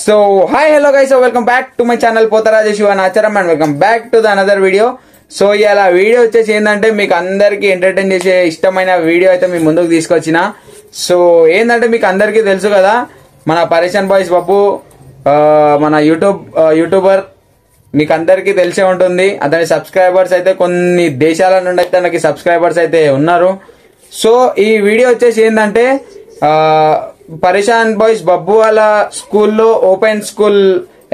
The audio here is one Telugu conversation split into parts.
So hi hello guys, so welcome back to my channel Potaraja Shivan Acharam and welcome back to the another video. So ఇలా వీడియో వచ్చేసి ఏంటంటే మీకు అందరికీ ఎంటర్టైన్ చేసే ఇష్టమైన వీడియో అయితే మీ ముందుకు తీసుకొచ్చిన. సో ఏంటంటే మీకు అందరికీ తెలుసు కదా, మన పరేషన్ బాయ్స్ బాబు మన యూట్యూబర్ మీకు అందరికీ తెలిసే ఉంటుంది. అతని సబ్స్క్రైబర్స్ అయితే కొన్ని దేశాల నుండి అయితే తనకి సబ్స్క్రైబర్స్ అయితే ఉన్నారు. సో ఈ వీడియో వచ్చేసి ఏంటంటే పరేషన్ బాయ్స్ బబ్బు వాళ్ళ స్కూల్లో ఓపెన్ స్కూల్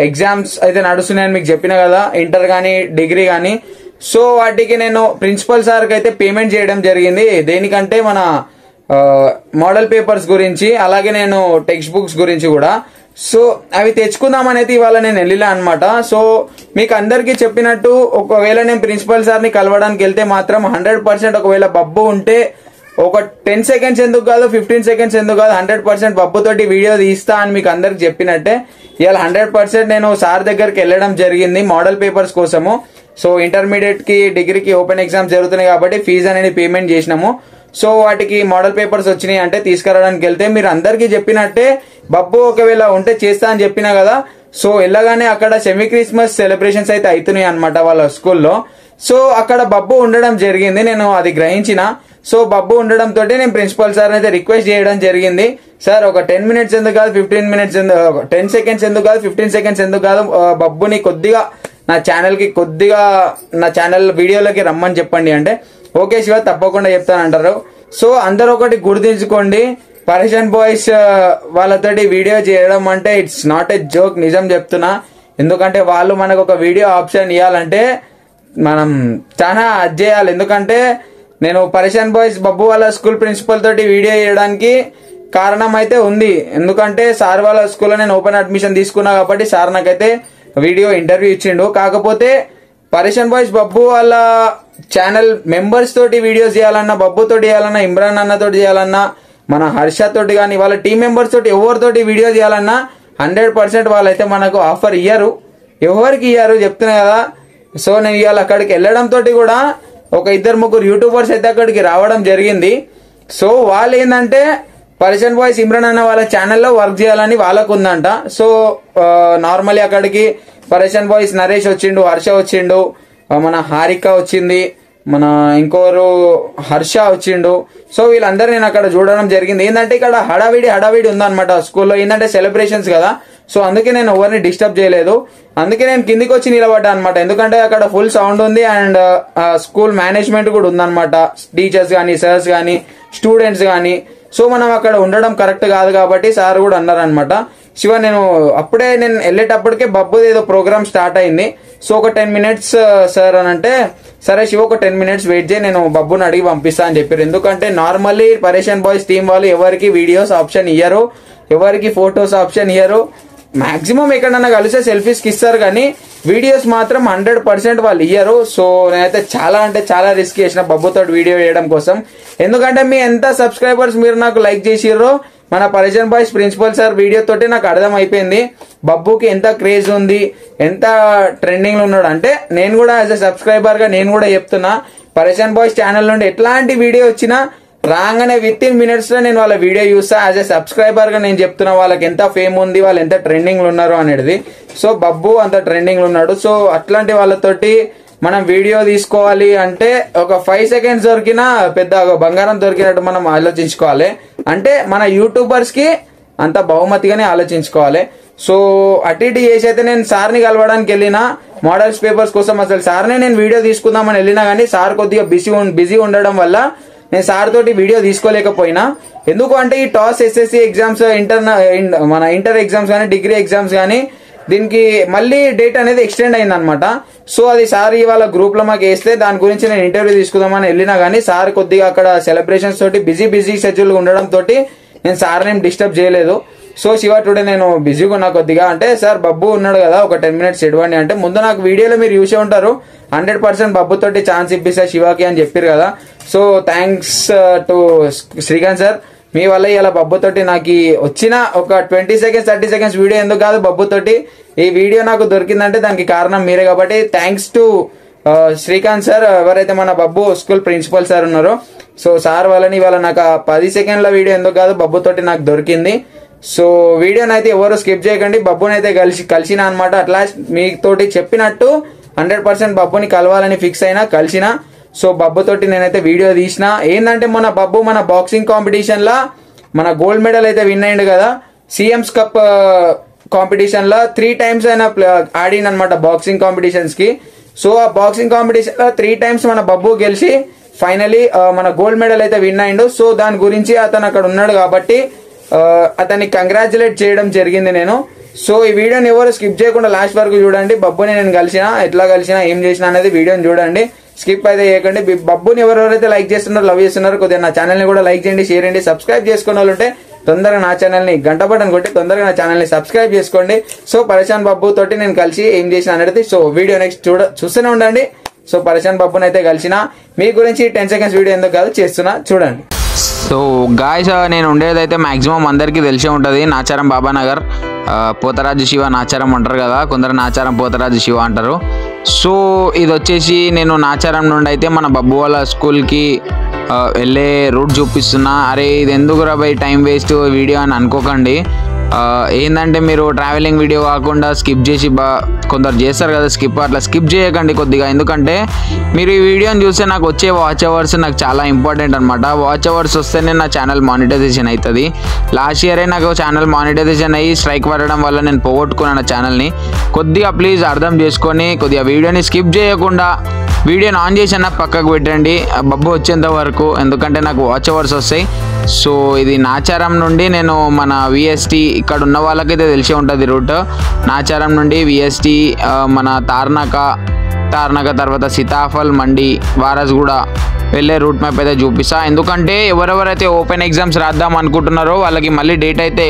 ఎగ్జామ్స్ అయితే నడుస్తున్నాయని మీకు చెప్పిన కదా, ఇంటర్ కానీ డిగ్రీ కానీ. సో వాటికి నేను ప్రిన్సిపల్ సార్కి అయితే పేమెంట్ చేయడం జరిగింది. దేనికంటే మన మోడల్ పేపర్స్ గురించి, అలాగే నేను టెక్స్ట్ బుక్స్ గురించి కూడా. సో అవి తెచ్చుకుందామని అయితే ఇవాళ నేను వెళ్ళిలా అనమాట. సో మీకు అందరికీ చెప్పినట్టు ఒకవేళ నేను ప్రిన్సిపల్ సార్ని కలవడానికి వెళ్తే మాత్రం 100% ఒకవేళ బబ్బు ఉంటే ఒక 10 seconds ఎందుకు కాదు, 15 seconds ఎందుకు కాదు, 100% బబ్బుతోటి వీడియో తీస్తా అని మీకు అందరికి చెప్పినట్టే ఇవాళ 100% నేను సార్ దగ్గరికి వెళ్ళడం జరిగింది మోడల్ పేపర్స్ కోసము. సో ఇంటర్మీడియట్ కి డిగ్రీకి ఓపెన్ ఎగ్జామ్స్ జరుగుతున్నాయి కాబట్టి ఫీజు అనేది పేమెంట్ చేసినాము. సో వాటికి మోడల్ పేపర్స్ వచ్చినాయి అంటే తీసుకురావడానికి వెళ్తే మీరు అందరికీ చెప్పినట్టే బబ్బు ఒకవేళ ఉంటే చేస్తా అని చెప్పినా కదా. సో వెళ్ళగానే అక్కడ సెమీ క్రిస్మస్ సెలబ్రేషన్స్ అయితే అవుతున్నాయి అనమాట వాళ్ళ స్కూల్లో. సో అక్కడ బబ్బు ఉండడం జరిగింది, నేను అది గ్రహించిన. సో బబ్బు ఉండడం తోటి నేను ప్రిన్సిపల్ సార్ అయితే రిక్వెస్ట్ చేయడం జరిగింది, సార్ ఒక 10 minutes ఎందుకు కాదు, 15 minutes 10 seconds ఎందుకు కాదు, 15 seconds ఎందుకు కాదు, బబ్బుని కొద్దిగా నా ఛానల్ వీడియోలోకి రమ్మని చెప్పండి అంటే, ఓకే శివ తప్పకుండా చెప్తానంటారు. సో అందరూ ఒకటి గుర్తుంచుకోండి, పరేషన్ బాయ్స్ వాళ్ళతోటి వీడియో చేయడం అంటే ఇట్స్ నాట్ ఎ జోక్, నిజం చెప్తున్నా. ఎందుకంటే వాళ్ళు మనకు ఒక వీడియో ఆప్షన్ ఇవ్వాలంటే మనం చాలా అది చేయాలి. ఎందుకంటే నేను పరేషన్ బాయ్స్ బబ్బు వాళ్ళ స్కూల్ ప్రిన్సిపల్ తోటి వీడియో చేయడానికి కారణం అయితే ఉంది. ఎందుకంటే సార్ వాళ్ళ స్కూల్లో నేను ఓపెన్ అడ్మిషన్ తీసుకున్నా కాబట్టి సార్ నాకైతే వీడియో ఇంటర్వ్యూ ఇచ్చిండు. కాకపోతే పరేషన్ బాయ్స్ బబ్బు వాళ్ళ ఛానల్ మెంబర్స్ తోటి వీడియోస్ చేయాలన్నా, బబ్బు తోటి చేయాలన్నా, ఇమ్రాన్ అన్న తోటి చేయాలన్నా, మన హర్ష తోటి కానీ వాళ్ళ టీం మెంబర్స్ తోటి ఎవరితోటి వీడియో చేయాలన్నా 100% వాళ్ళైతే మనకు ఆఫర్ ఇయ్యరు, ఎవరికి ఇయ్యరు చెప్తున్నా కదా. సో నేను ఇవాళ అక్కడికి వెళ్ళడం తోటి కూడా ఒక 2-3 యూట్యూబర్స్ అయితే అక్కడికి రావడం జరిగింది. సో వాళ్ళు ఏంటంటే పరేషన్ బాయ్స్ ఇమ్రాన్ అన్న వాళ్ళ ఛానల్లో వర్క్ చేయాలని వాళ్ళకు ఉందంట. సో నార్మల్లీ అక్కడికి పరేషన్ బాయ్స్ నరేష్ వచ్చిండు, హర్ష వచ్చిండు, మన హారిక వచ్చింది, మన ఇంకోరు హర్ష వచ్చిండు. సో వీళ్ళందరూ నేను అక్కడ చూడడం జరిగింది. ఏంటంటే ఇక్కడ హడావిడి ఉందన్నమాట స్కూల్లో, ఏంటంటే సెలబ్రేషన్స్ కదా. సో అందుకే నేను ఎవరిని డిస్టర్బ్ చేయలేదు, అందుకే నేను కిందికి వచ్చి నిలబడ్డా అనమాట. ఎందుకంటే అక్కడ ఫుల్ సౌండ్ ఉంది అండ్ స్కూల్ మేనేజ్మెంట్ కూడా ఉందన్నమాట, టీచర్స్ కానీ, సర్స్ కానీ, స్టూడెంట్స్ కానీ. సో మనం అక్కడ ఉండడం కరెక్ట్ కాదు కాబట్టి సార్ కూడా అన్నారనమాట, శివ నేను వెళ్ళేటప్పటికే బబ్బుది ఏదో ప్రోగ్రామ్ స్టార్ట్ అయింది. సో ఒక 10 minutes సార్ అని అంటే, సరే శివ ఒక 10 minutes వెయిట్ చేయి, నేను బబ్బుని అడిగి పంపిస్తా అని చెప్పారు. ఎందుకంటే నార్మల్లీ పరేషన్ బాయ్స్ టీం వాళ్ళు ఎవరికి వీడియోస్ ఆప్షన్ ఇయ్యరు, ఎవరికి ఫొటోస్ ఆప్షన్ ఇయ్యరు. మాక్సిమం ఎక్కడన్నా కలిసే సెల్ఫీస్కి ఇస్తారు కానీ వీడియోస్ మాత్రం 100% వాళ్ళు ఇయ్యరు. సో నేనైతే చాలా రిస్క్ చేసిన బబ్బుతో వీడియో చేయడం కోసం. ఎందుకంటే మీ ఎంత సబ్స్క్రైబర్స్ మీరు నాకు లైక్ చేసిర్రో మన పరేషన్ బాయ్స్ ప్రిన్సిపల్ సార్ వీడియో తోటి నాకు అర్థం అయిపోయింది బబ్బుకి ఎంత క్రేజ్ ఉంది, ఎంత ట్రెండింగ్ లో ఉన్నాడు. అంటే నేను కూడా యాజ్ ఎ సబ్స్క్రైబర్ గా నేను కూడా చెప్తున్నా, పరేషన్ బాయ్స్ ఛానల్ నుండి ఎట్లాంటి వీడియో వచ్చినా రాగానే within minutes లో నేను వాళ్ళ వీడియో చూస్తా. యాజ్ ఎ సబ్స్క్రైబర్ గా నేను చెప్తున్నా వాళ్ళకి ఎంత ఫేమ్ ఉంది, వాళ్ళు ఎంత ట్రెండింగ్ లో ఉన్నారు అనేది. సో బబ్బు అంత ట్రెండింగ్ లో ఉన్నాడు. సో అట్లాంటి వాళ్ళతోటి మనం వీడియో తీసుకోవాలి అంటే ఒక 5 seconds దొరికినా పెద్ద బంగారం దొరికినట్టు మనం ఆలోచించుకోవాలి. అంటే మన యూట్యూబర్స్ కి అంత బహుమతిగానే ఆలోచించుకోవాలి. సో అటు ఇటు చేసి అయితే నేను సార్ని కలవడానికి వెళ్ళిన మోడల్స్ పేపర్స్ కోసం. అసలు సార్నే నేను వీడియో తీసుకుందామని వెళ్ళినా కానీ సార్ కొద్దిగా బిజీ ఉండడం వల్ల నేను సార్ తోటి వీడియో తీసుకోలేకపోయినా. ఎందుకు అంటే ఈ టాస్ ఎస్ఎస్సి ఎగ్జామ్స్, మన ఇంటర్ ఎగ్జామ్స్ కానీ, డిగ్రీ ఎగ్జామ్స్ కానీ, దీనికి మళ్ళీ డేట్ అనేది ఎక్స్టెండ్ అయింది అనమాట. సో అది సార్ ఇవాళ గ్రూప్ లో మాకు వేస్తే దాని గురించి నేను ఇంటర్వ్యూ తీసుకుందామని వెళ్ళినా కానీ సార్ కొద్దిగా అక్కడ సెలబ్రేషన్స్ తోటి బిజీ షెడ్యూల్ ఉండడం తోటి నేను సార్ ఏం డిస్టర్బ్ చేయలేదు. సో శివ టుడే నేను బిజీగా ఉన్నా కొద్దిగా అంటే, సార్ బబ్బు ఉన్నాడు కదా ఒక 10 minutes ఇవ్వండి అంటే, ముందు నాకు వీడియోలో మీరు చూసే ఉంటారు 100% బబ్బుతోటి ఛాన్స్ ఇప్పిస్తా శివకి అని చెప్పారు కదా. So thanks to Srikanth sir, మీ వల్ల ఇలా బబ్బుతోటి నాకు వచ్చిన ఒక 20 seconds 30 seconds వీడియో ఎందుకు కాదు, బబ్బుతోటి ఈ వీడియో నాకు దొరికిందంటే దానికి కారణం మీరే కాబట్టి థ్యాంక్స్ టు శ్రీకాంత్ సార్, ఎవరైతే మన బబ్బు స్కూల్ ప్రిన్సిపల్ సార్ ఉన్నారో. సో సార్ వాళ్ళని ఇవాళ నాకు 10 seconds వీడియో ఎందుకు కాదు బబ్బుతోటి నాకు దొరికింది. సో వీడియోని అయితే ఎవరు స్కిప్ చేయకండి. బబ్బుని అయితే కలిసిన అనమాట. అట్లా మీతోటి చెప్పినట్టు 100% బబ్బుని కలవాలని ఫిక్స్ అయినా కలిసిన. సో బబ్బుతోటి నేనైతే వీడియో తీసిన. ఏంటంటే బబ్బు మన బాక్సింగ్ కాంపిటీషన్ లా మన గోల్డ్ మెడల్ అయితే విన్ అయ్యిండు కదా. సీఎంస్ కప్ కాంపిటీషన్ లో 3 times అయినా ఆడిందనమాట బాక్సింగ్ కాంపిటీషన్స్ కి. సో ఆ బాక్సింగ్ కాంపిటీషన్ లో 3 times మన బబ్బు గెలిచి ఫైనలీ మన గోల్డ్ మెడల్ అయితే విన్ అయ్యిండు. సో దాని గురించి అతను అక్కడ ఉన్నాడు కాబట్టి అతన్ని కంగ్రాచులేట్ చేయడం జరిగింది నేను. సో ఈ వీడియోని ఎవరు స్కిప్ చేయకుండా లాస్ట్ వరకు చూడండి. బబ్బుని నేను ఎట్లా కలిసినా ఏం చేసినా అనేది వీడియోని చూడండి, స్కిప్ అయితే చేయకండి. బబ్బుని ఎవరెవరైతే లైక్ చేస్తున్నారో లవ్ చేస్తున్నారో కొద్దిగా నా ఛానల్ ని కూడా లైక్ చేయండి, షేర్ చేయండి. సబ్స్క్రైబ్ చేసుకున్న వాళ్ళు ఉంటే తొందరగా నా ఛానల్ ని గంట బటన్ కొట్టి తొందరగా నా ఛానల్ ని సబ్స్క్రైబ్ చేసుకోండి. సో పరేషాన్ బబ్బు తోటి నేను కలిసి ఏం చేసిన అనేది సో వీడియో నెక్స్ట్ చూస్తూనే ఉండండి. సో పరేషాన్ బబ్బుని అయితే కలిసిన మీ గురించి 10 seconds వీడియో ఎందుకు కాదు చేస్తున్నా చూడండి. సో గాయ్స్ నేను ఉండేదైతే మ్యాక్సిమం అందరికీ తెలిసే ఉంటుంది, నాచారం బాబానగర్. పోతరాజు శివ నాచారం అంటారు కదా, కొందరు నాచారం పోతరాజు శివ అంటారు. సో ఇది వచ్చేసి నేను నాచారం నుండి అయితే మన బబ్బు వాళ్ళ స్కూల్కి వెళ్ళే రూట్ చూపిస్తున్నా. అరే ఇది ఎందుకు రా బై టైం వేస్ట్ వీడియో అని అనుకోకండి. ఏంటంటే మీరు ట్రావెలింగ్ వీడియో కాకుండా స్కిప్ చేసి కొందరు చేస్తారు కదా స్కిప్, అట్లా స్కిప్ చేయకండి కొద్దిగా. ఎందుకంటే మీరు ఈ వీడియోని చూస్తే నాకు వచ్చే వాచ్ అవర్స్ నాకు చాలా ఇంపార్టెంట్ అనమాట. వాచ్ అవర్స్ వస్తేనే నా ఛానల్ మానిటైజేషన్ అవుతుంది. లాస్ట్ ఇయరే నాకు ఛానల్ మానిటైజేషన్ అయ్యి స్ట్రైక్ పడడం వల్ల నేను పోగొట్టుకున్నాను ఛానల్ని. కొద్దిగా ప్లీజ్ అర్థం చేసుకొని కొద్దిగా వీడియోని స్కిప్ చేయకుండా వీడియోని ఆన్ చేసి పక్కకు పెట్టండి బబ్బు వచ్చేంత వరకు, ఎందుకంటే నాకు వాచ్ అవర్స్ వస్తాయి. సో ఇది నాచారం నుండి నేను మన విఎస్టీ ఇక్కడ ఉన్న వాళ్ళకైతే తెలిసే ఉంటుంది రూట్. నాచారం నుండి విఎస్టీ మన తార్నాక తర్వాత సీతాఫల్ మండి వారస్గూడ వెళ్ళే రూట్ మ్యాప్ అయితే చూపిస్తా. ఎందుకంటే ఎవరెవరైతే ఓపెన్ ఎగ్జామ్స్ రాద్దాం అనుకుంటున్నారో వాళ్ళకి మళ్ళీ డేట్ అయితే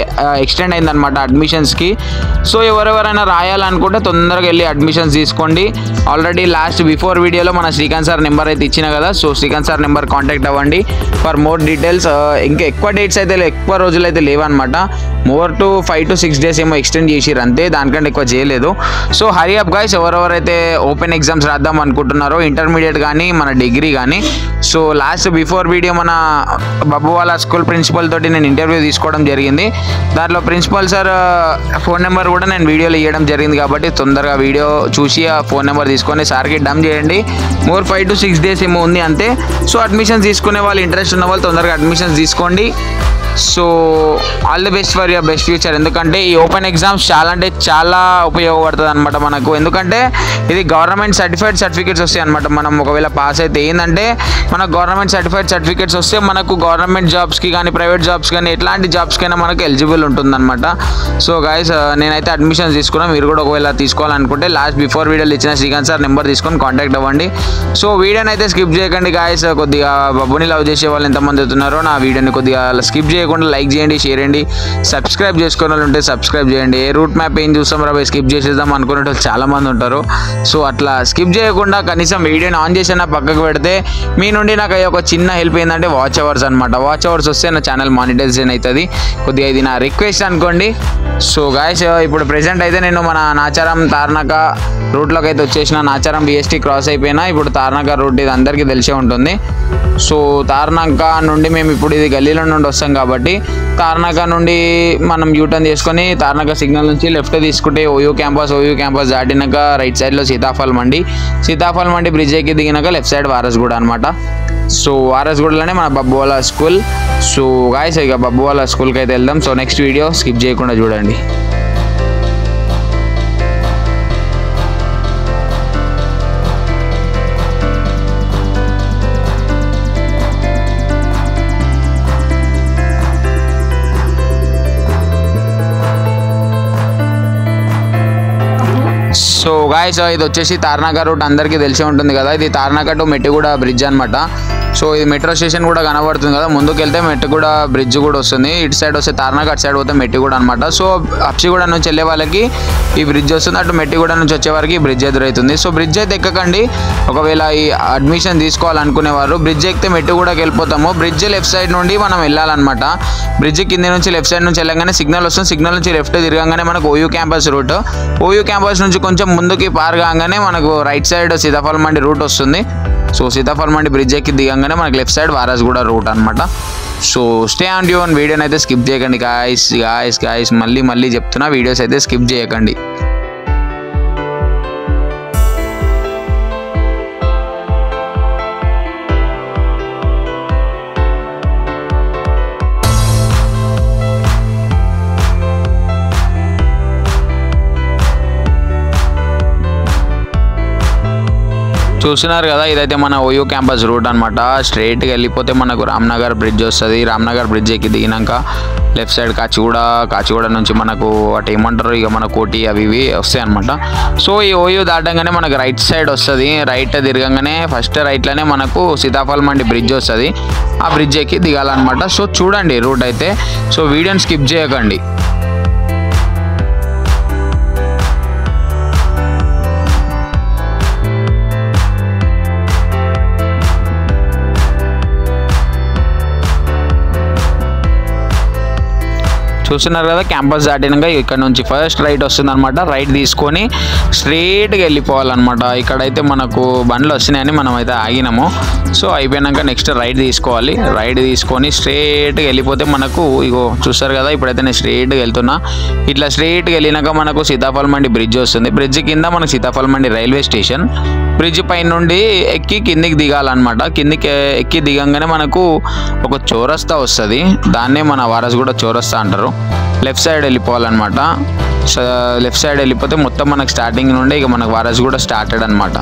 ఎక్స్టెండ్ అయిందనమాట అడ్మిషన్స్కి. సో ఎవరెవరైనా రాయాలనుకుంటే తొందరగా వెళ్ళి అడ్మిషన్స్ తీసుకోండి. ఆల్రెడీ లాస్ట్ బిఫోర్ వీడియోలో మన శ్రీకాంత్ సార్ నెంబర్ అయితే ఇచ్చిన కదా. So Srikanth sir number contact అవ్వండి ఫర్ మోర్ డీటెయిల్స్. ఇంకా ఎక్కువ డేట్స్ అయితే ఎక్కువ రోజులు అయితే లేవన్నమాట. మోర్ టు 5 to 6 days ఏమో ఎక్స్టెండ్ చేసిరు అంతే, దానికంటే ఎక్కువ చేయలేదు. సో హరీ అప్ గైస్, ఎవరెవరైతే ఓపెన్ ఎగ్జామ్స్ రాద్దాం అనుకుంటున్నారో ఇంటర్మీడియట్ కానీ మన డిగ్రీ కానీ. సో లాస్ట్ బిఫోర్ వీడియో మన బబ్బు వాళ్ళ స్కూల్ ప్రిన్సిపల్ తోటి నేను ఇంటర్వ్యూ తీసుకోవడం జరిగింది. దాంట్లో ప్రిన్సిపల్ సార్ ఫోన్ నెంబర్ కూడా నేను వీడియోలో ఇవ్వడం జరిగింది. కాబట్టి తొందరగా వీడియో చూసి ఆ ఫోన్ నెంబర్ తీసుకొని సార్కి డమ్ చేయండి. మోర్ 5 to 6 days ఏమో ఉంది అంతే. సో అడ్మిషన్స్ తీసుకునే వాళ్ళు, ఇంట్రెస్ట్ ఉన్న వాళ్ళు తొందరగా అడ్మిషన్స్ తీసుకోండి. So all the best for your best future. ఎందుకంటే ఈ ఓపెన్ ఎగ్జామ్స్ చాలా అంటే చాలా ఉపయోగపడుతుంది అనమాట మనకు. ఎందుకంటే ఇది గవర్నమెంట్ సర్టిఫికేట్స్ వస్తాయి అనమాట. మనం ఒకవేళ పాస్ అయితే ఏంటంటే మనకు గవర్నమెంట్ సర్టిఫికేట్స్ వస్తే మనకు గవర్నమెంట్ జాబ్స్కి కానీ ప్రైవేట్ జాబ్స్ కానీ ఎట్లాంటి జాబ్స్కైనా మనకు ఎలిజిబుల్ ఉంటుందన్నమాట. సో గైస్ నేనైతే అడ్మిషన్స్ తీసుకున్నాను. మీరు కూడా ఒకవేళ తీసుకోవాలనుకుంటే లాస్ట్ బిఫోర్ వీడియోలో ఇచ్చిన శ్రీకాంత్ సార్ నెంబర్ తీసుకొని కాంటాక్ట్ అవ్వండి. సో వీడియోని అయితే స్కిప్ చేయకండి గాయస్. కొద్దిగా బబ్బుని లవ్ చేసే వాళ్ళు ఎంతమంది అవుతున్నారో నా వీడియోని కొద్దిగా స్కిప్ చేయకుండా లైక్ చేయండి, షేర్ చేయండి, సబ్స్క్రైబ్ చేసుకునే వాళ్ళు ఉంటే సబ్స్క్రైబ్ చేయండి. ఏ రూట్ మ్యాప్ ఏం చూస్తాం రా స్కిప్ చేసేద్దాం అనుకునే వాళ్ళు చాలా మంది ఉంటారు. సో అట్లా స్కిప్ చేయకుండా కనీసం వీడియోని ఆన్ చేసినా పక్కకు పెడితే మీ నుండి నాకు ఒక చిన్న హెల్ప్ ఏంటంటే వాచ్ అవర్స్ అనమాట. వాచ్ అవర్స్ వస్తే నా ఛానల్ మానిటైజేషన్ అవుతుంది. కొద్దిగా ఇది నా రిక్వెస్ట్ అనుకోండి. సో గాయస్ ఇప్పుడు ప్రెసెంట్ అయితే నేను మన నాచారం తార్నాక రూట్లోకి అయితే వచ్చేసిన. నాచారం బిఎస్టీ క్రాస్ అయిపోయినా. ఇప్పుడు తార్నాక రూట్ ఇది అందరికీ తెలిసే ఉంటుంది. సో తార్నాక నుండి మేము ఇప్పుడు ఇది గల్లీలో నుండి వస్తాం కాబట్టి తార్నాక నుండి మనం యూటర్న్ చేసుకొని తార్నాక సిగ్నల్ నుంచి లెఫ్ట్ తీసుకుంటే ఓయూ క్యాంపస్ దాటినాక రైట్ సైడ్లో సీతాఫల్ మండి బ్రిడ్జ్ ఎక్కి దిగినాక లెఫ్ట్ సైడ్ వారస్గూడ అనమాట. సో వారస్గూడలోనే మన బబ్బు వాళ్ళ స్కూల్. సో గాయస్ ఇక బబ్బు వాళ్ళ స్కూల్కి అయితే వెళ్దాం. సో నెక్స్ట్ వీడియో స్కిప్ చేయకుండా చూడండి. సో గాయస్ ఇది వచ్చేసి తార్నాక రూట్ అందరికీ తెలిసే ఉంటుంది కదా. ఇది తార్నాక టు మెట్టిగూడ బ్రిడ్జ్ అనమాట. సో ఇది మెట్రో స్టేషన్ కూడా కనబడుతుంది కదా. ముందుకు వెళ్తే మెట్టిగూడ బ్రిడ్జ్ కూడా వస్తుంది. ఇటు సైడ్ వస్తే తార్నాక, అటు సైడ్ పోతే మెట్టిగూడ అనమాట. సో అప్సిగూడ నుంచి వెళ్ళే వాళ్ళకి ఈ బ్రిడ్జ్ వస్తుంది, అటు మెట్టిగూడ నుంచి వచ్చే వారికి ఈ బ్రిడ్జ్ ఎదురవుతుంది. సో బ్రిడ్జ్ అయితే ఎక్కకండి. ఒకవేళ ఈ అడ్మిషన్ తీసుకోవాలనుకునేవారు బ్రిడ్జ్ ఎక్కితే మెట్టిగూడకి వెళ్ళిపోతాము. బ్రిడ్జ్ లెఫ్ట్ సైడ్ నుండి మనం వెళ్ళాలన్నమాట. బ్రిడ్జ్ కింద నుంచి లెఫ్ట్ సైడ్ నుంచి వెళ్ళగానే సిగ్నల్ వస్తుంది. సిగ్నల్ నుంచి లెఫ్ట్ తిరగగానే మనకు OU campus route. OU campus నుంచి కొంచెం ముందుకి పార్ కాగానే మనకు right side Sitaphal Mandi route వస్తుంది. సో సీతాఫల్ మండి బ్రిడ్జ్ ఎక్కి దిగంగానే మనకి లెఫ్ట్ సైడ్ వారస్గూడ రూట్ అనమాట. So stay on tune. వీడియోని అయితే స్కిప్ చేయకండి గాయస్. మళ్ళీ చెప్తున్నా, వీడియోస్ అయితే స్కిప్ చేయకండి. చూస్తున్నారు కదా, ఇదైతే మన ఓయూ క్యాంపస్ రూట్ అనమాట. స్ట్రైట్గా వెళ్ళిపోతే మనకు రామ్నగర్ బ్రిడ్జ్ వస్తుంది. రామ్నగర్ బ్రిడ్జ్ ఎక్కి దిగినాక లెఫ్ట్ సైడ్ కాచిగూడ నుంచి మనకు అటు ఏమంటారు ఇక మన కోటి అవి ఇవి వస్తాయి అనమాట. సో ఈ ఓయూ దాటంగానే మనకు రైట్ సైడ్ వస్తుంది. రైట్ తిరగంగానే ఫస్ట్ రైట్లోనే మనకు సీతాఫల్ మండి బ్రిడ్జ్ వస్తుంది. ఆ బ్రిడ్జ్ ఎక్కి దిగాలన్నమాట. సో చూడండి రూట్ అయితే. సో వీడియోని స్కిప్ చేయకండి. చూస్తున్నారు కదా, క్యాంపస్ దాటినాక ఇక్కడ నుంచి ఫస్ట్ రైట్ వస్తుంది అనమాట. రైట్ తీసుకొని స్ట్రైట్గా వెళ్ళిపోవాలన్నమాట. ఇక్కడైతే మనకు బండ్లు వస్తున్నాయని మనం అయితే ఆగినాము. సో అయిపోయినాక నెక్స్ట్ రైట్ తీసుకోవాలి. రైట్ తీసుకొని స్ట్రైట్గా వెళ్ళిపోతే మనకు ఇగో చూస్తారు కదా, ఇప్పుడైతే నేను స్ట్రైట్గా వెళ్తున్నా. ఇట్లా స్ట్రైట్గా వెళ్ళినాక మనకు సీతాఫల్ మండి బ్రిడ్జ్ వస్తుంది. బ్రిడ్జ్ కింద మనకు సీతాఫల్ మండి రైల్వే స్టేషన్. బ్రిడ్జ్ పైన నుండి ఎక్కి కిందికి దిగాలన్నమాట. కిందికి ఎక్కి దిగంగానే మనకు ఒక చౌరస్తా వస్తుంది. దాన్నే మన వారసుగూడ చౌరస్తా అంటారు. లెఫ్ట్ సైడ్ వెళ్ళిపోవాలన్నమాట. లెఫ్ట్ సైడ్ వెళ్ళిపోతే మొత్తం మనకు స్టార్టింగ్ నుండి ఇక మనకు వారసుగూడ స్టార్టెడ్ అనమాట.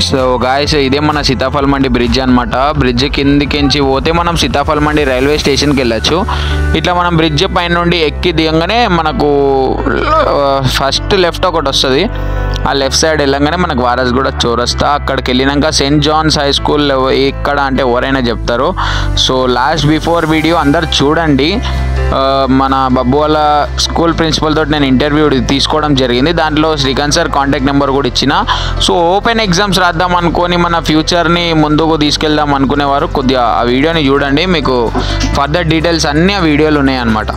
సో గాయస్, ఇదే మన సీతాఫల్ మండి బ్రిడ్జ్ అనమాట. బ్రిడ్జ్ కిందికించి పోతే మనం సీతాఫల్ మండి రైల్వే స్టేషన్కి వెళ్ళచ్చు. ఇట్లా మనం బ్రిడ్జ్ పైన నుండి ఎక్కి దిగంగానే మనకు ఫస్ట్ లెఫ్ట్ ఒకటి వస్తుంది. ఆ లెఫ్ట్ సైడ్ వెళ్ళంగానే మనకు వారసుగూడ చౌరస్తా. అక్కడికి వెళ్ళినాక సెయింట్ జాన్స్ హై స్కూల్ ఇక్కడ అంటే ఎవరైనా చెప్తారు. సో లాస్ట్ బిఫోర్ వీడియో అందరు చూడండి. మన బబ్బు వాళ్ళ స్కూల్ ప్రిన్సిపల్ తోటి నేను ఇంటర్వ్యూ తీసుకోవడం జరిగింది. దాంట్లో శ్రీకాంత్ సార్ కాంటాక్ట్ నెంబర్ కూడా ఇచ్చిన. సో ఓపెన్ ఎగ్జామ్స్ రాద్దాం అనుకొని మన ఫ్యూచర్ని ముందుకు తీసుకెళ్దాం అనుకునేవారు కొద్దిగా ఆ వీడియోని చూడండి. మీకు ఫర్దర్ డీటెయిల్స్ అన్నీ ఆ వీడియోలు ఉన్నాయి అన్నమాట.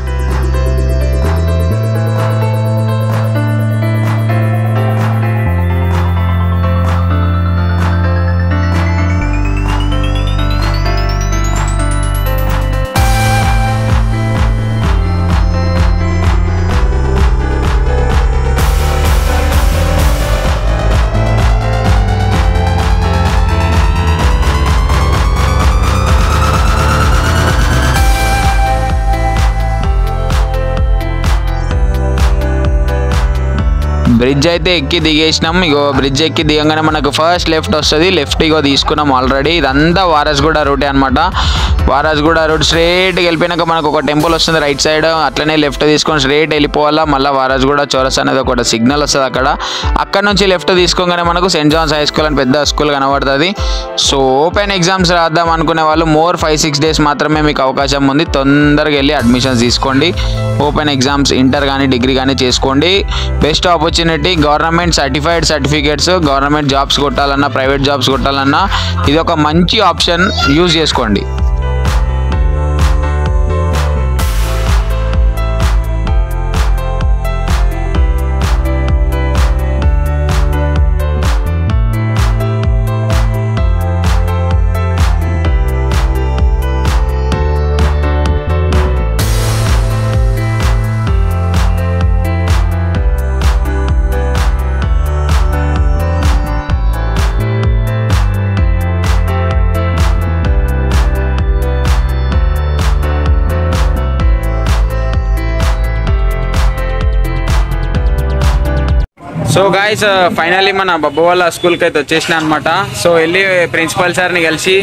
బ్రిడ్జ్ అయితే ఎక్కి దిగేసినాం. ఇగో బ్రిడ్జ్ ఎక్కి దిగంగానే మనకు ఫస్ట్ లెఫ్ట్ వస్తుంది. లెఫ్ట్ ఇగో తీసుకున్నాం ఆల్రెడీ. ఇదంతా వారసుగూడ రూటే అనమాట. వారసుగూడ రూట్ స్ట్రైట్గా వెళ్ళిపోయినాక మనకు ఒక టెంపుల్ వస్తుంది రైట్ సైడ్. అట్లనే లెఫ్ట్ తీసుకొని స్ట్రైట్ వెళ్ళిపోవాలా. మళ్ళీ వారసుగూడ చౌరస్తా అనేది ఒక సిగ్నల్ వస్తుంది అక్కడ నుంచి లెఫ్ట్ తీసుకోగానే మనకు సెయింట్ జాన్స్ హై స్కూల్ అని పెద్ద స్కూల్ కనబడుతుంది. సో ఓపెన్ ఎగ్జామ్స్ రాద్దాం అనుకునే వాళ్ళు 5-6 డేస్ మాత్రమే మీకు అవకాశం ఉంది. తొందరగా వెళ్ళి అడ్మిషన్స్ తీసుకోండి. ఓపెన్ ఎగ్జామ్స్ ఇంటర్ కానీ డిగ్రీ కానీ చేసుకోండి. Best opportunity. Government certified certificates, government jobs కొట్టాలన్నా ప్రైవేట్ జాబ్స్ కొట్టాలన్నా ఇది ఒక మంచి ఆప్షన్. యూజ్ చేసుకోండి. సో గాయస్ ఫైనల్లీ మన బబ్బు వాళ్ళ స్కూల్కి అయితే వచ్చేసిన అనమాట. సో వెళ్ళి ప్రిన్సిపల్ సార్ని కలిసి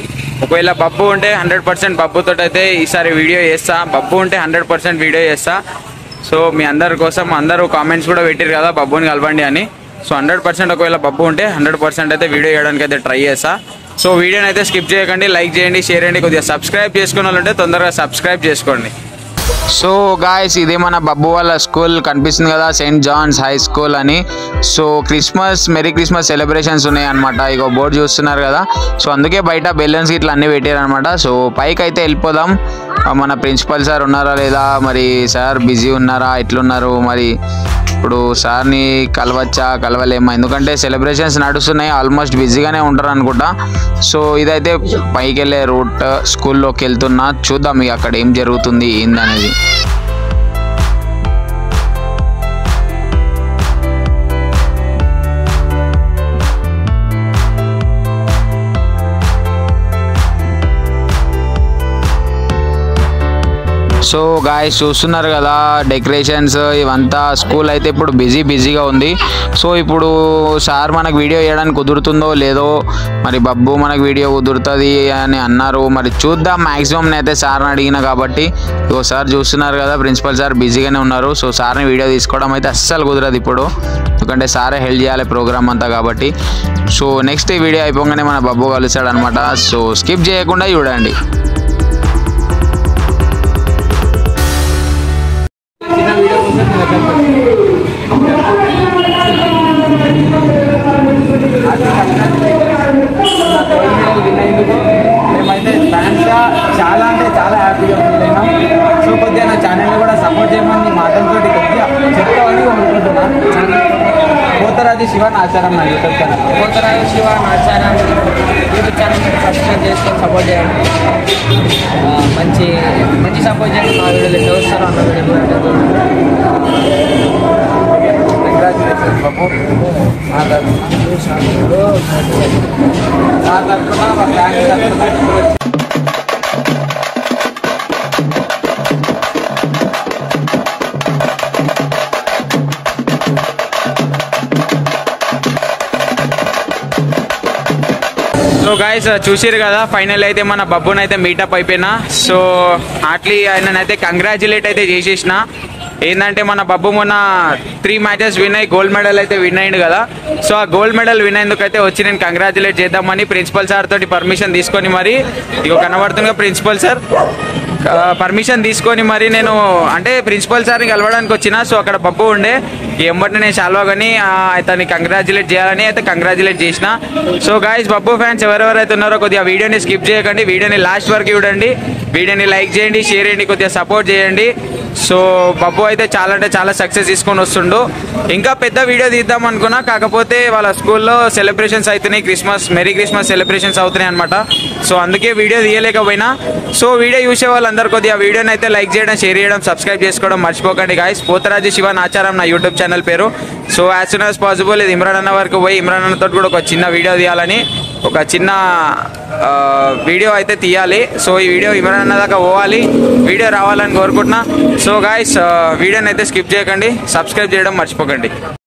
ఒకవేళ బబ్బు ఉంటే 100% బబ్బుతో అయితే ఈసారి వీడియో చేస్తా. బబ్బు ఉంటే 100% వీడియో చేస్తా. సో మీ అందరి కోసం అందరూ కామెంట్స్ కూడా పెట్టారు కదా బబ్బుని కలవండి అని. సో 100% ఒకవేళ బబ్బు ఉంటే 100% అయితే వీడియో చేయడానికి అయితే ట్రై చేస్తా. సో వీడియోని అయితే స్కిప్ చేయకండి, లైక్ చేయండి, షేర్ చేయండి. కొద్దిగా సబ్స్క్రైబ్ చేసుకున్న వాళ్ళు ఉంటే తొందరగా సబ్స్క్రైబ్ చేసుకోండి. సో గాయస్ ఇదే మన బబ్బు వాళ్ళ స్కూల్ కనిపిస్తుంది కదా, సెయింట్ జాన్స్ హై స్కూల్ అని. సో మెరీ క్రిస్మస్ సెలబ్రేషన్స్ ఉన్నాయి అనమాట. ఇగో బోర్డు చూస్తున్నారు కదా. సో అందుకే బయట బెలూన్స్ ఇట్లా అన్నీ పెట్టారు అనమాట. సో పైకి అయితే వెళ్ళిపోదాం. మన ప్రిన్సిపల్ సార్ ఉన్నారా లేదా, మరి సార్ బిజీ ఉన్నారా, ఎట్లున్నారు మరి, ఇప్పుడు సార్ని కలవచ్చా కలవలేమా, ఎందుకంటే సెలబ్రేషన్స్ నడుస్తున్నాయి, ఆల్మోస్ట్ బిజీగానే ఉంటారు అనుకుంటా. సో ఇదైతే పైకి వెళ్ళే రూట్, స్కూల్లోకి వెళ్తున్నా. చూద్దాం ఇక అక్కడ ఏం జరుగుతుంది ఏందనేది. సో గాయస్ చూస్తున్నారు కదా డెకరేషన్స్ ఇవంతా. స్కూల్ అయితే ఇప్పుడు బిజీగా ఉంది. సో ఇప్పుడు సార్ మనకు వీడియో చేయడానికి కుదురుతుందో లేదో, మరి బబ్బు మనకు వీడియో కుదురుతుంది అని అన్నారు. మరి చూద్దాం. మ్యాక్సిమం నేనైతే సార్ని అడిగిన కాబట్టి సార్ చూస్తున్నారు కదా ప్రిన్సిపల్ సార్ బిజీగానే ఉన్నారు. సో సార్ని వీడియో తీసుకోవడం అయితే అస్సలు కుదరదు ఇప్పుడు, ఎందుకంటే సారే హెల్ప్ చేయాలి ప్రోగ్రామ్ అంతా కాబట్టి. సో నెక్స్ట్ ఈ వీడియో అయిపోగానే మన బబ్బు కలుస్తాడు అనమాట. సో స్కిప్ చేయకుండా చూడండి. మేమైతే ఫ్యాన్స్గా చాలా అంటే చాలా హ్యాపీగా ఫీల్ అయినాం. సో కొద్దిగా నా ఛానల్ని కూడా సపోర్ట్ చేయమని మాటలతో కొద్దిగా చెప్తామని అనుకుంటున్నాను. పోతరాజు శివ నాచారం నా YouTube channel. Potharaju Shiva Nacharam YouTube channel subscribe చేసుకొని సపోర్ట్ చేయండి. మంచి సపోర్ట్ చేయండి. మా వీడియోలు ఎట్లా వస్తారో అన్న వీడియో. కంగ్రాచులేషన్స్ బాబు. నా తరఫున మా ఫ్యాన్స్ తరఫున సో గాయస్ చూసిరు కదా, ఫైనల్ అయితే మన బబ్బుని అయితే మీటప్ అయిపోయినా. సో అట్లీ ఆయననైతే కంగ్రాచులేట్ అయితే చేసేసిన. ఏంటంటే మన బబ్బు మొన్న 3 మ్యాచెస్ విన్ అయ్యి గోల్డ్ మెడల్ అయితే విన్ అయ్యిండు కదా. సో ఆ గోల్డ్ మెడల్ విన్ అయ్యేందుకైతే వచ్చి నేను కంగ్రాచులేట్ చేద్దామని ప్రిన్సిపల్ సార్ తోటి పర్మిషన్ తీసుకొని మరి ఇగో కనబడుతుందిగా ప్రిన్సిపల్ సార్ పర్మిషన్ తీసుకొని మరి నేను అంటే ప్రిన్సిపల్ సార్ని కలవడానికి వచ్చిన. సో అక్కడ బబ్బు ఉండే ఎంబటి నేను శాల్వా కానీ అతన్ని కంగ్రాచులేట్ చేయాలని అయితే కంగ్రాచులేట్ చేసిన. సో గాయస్ బబ్బు ఫ్యాన్స్ ఎవరెవరైతే ఉన్నారో కొద్దిగా వీడియోని స్కిప్ చేయకండి, వీడియోని లాస్ట్ వరకు చూడండి, వీడియోని లైక్ చేయండి, షేర్ చేయండి, కొద్దిగా సపోర్ట్ చేయండి. సో బబ్బు అయితే చాలా అంటే చాలా సక్సెస్ తీసుకొని వస్తుండు. ఇంకా పెద్ద వీడియో తీద్దాం అనుకున్నా, కాకపోతే వాళ్ళ స్కూల్లో సెలబ్రేషన్స్ అవుతున్నాయి, మెరీ క్రిస్మస్ సెలబ్రేషన్స్ అవుతున్నాయి అనమాట. సో అందుకే వీడియో తీయలేకపోయినా. సో వీడియో చూసే వాళ్ళందరూ కొద్దిగా వీడియోని అయితే లైక్ చేయడం, షేర్ చేయడం, సబ్స్క్రైబ్ చేసుకోవడం మర్చిపోకండి గాయస్. పోతరాజు శివ నాచారం నా యూట్యూబ్ ఛానల్ పేరు. So as soon as possible ఇది ఇమ్రాన్ అన్న వరకు పోయి ఇమ్రాన్ అన్నతో కూడా ఒక చిన్న వీడియో తీయాలని, ఒక చిన్న వీడియో అయితే తీయాలి. సో ఈ వీడియో ఇమ్రాన్ అన్న దాకా పోవాలి, వీడియో రావాలని కోరుకుంటున్నా. సో గాయస్ వీడియోని అయితే స్కిప్ చేయకండి, సబ్స్క్రైబ్ చేయడం మర్చిపోకండి.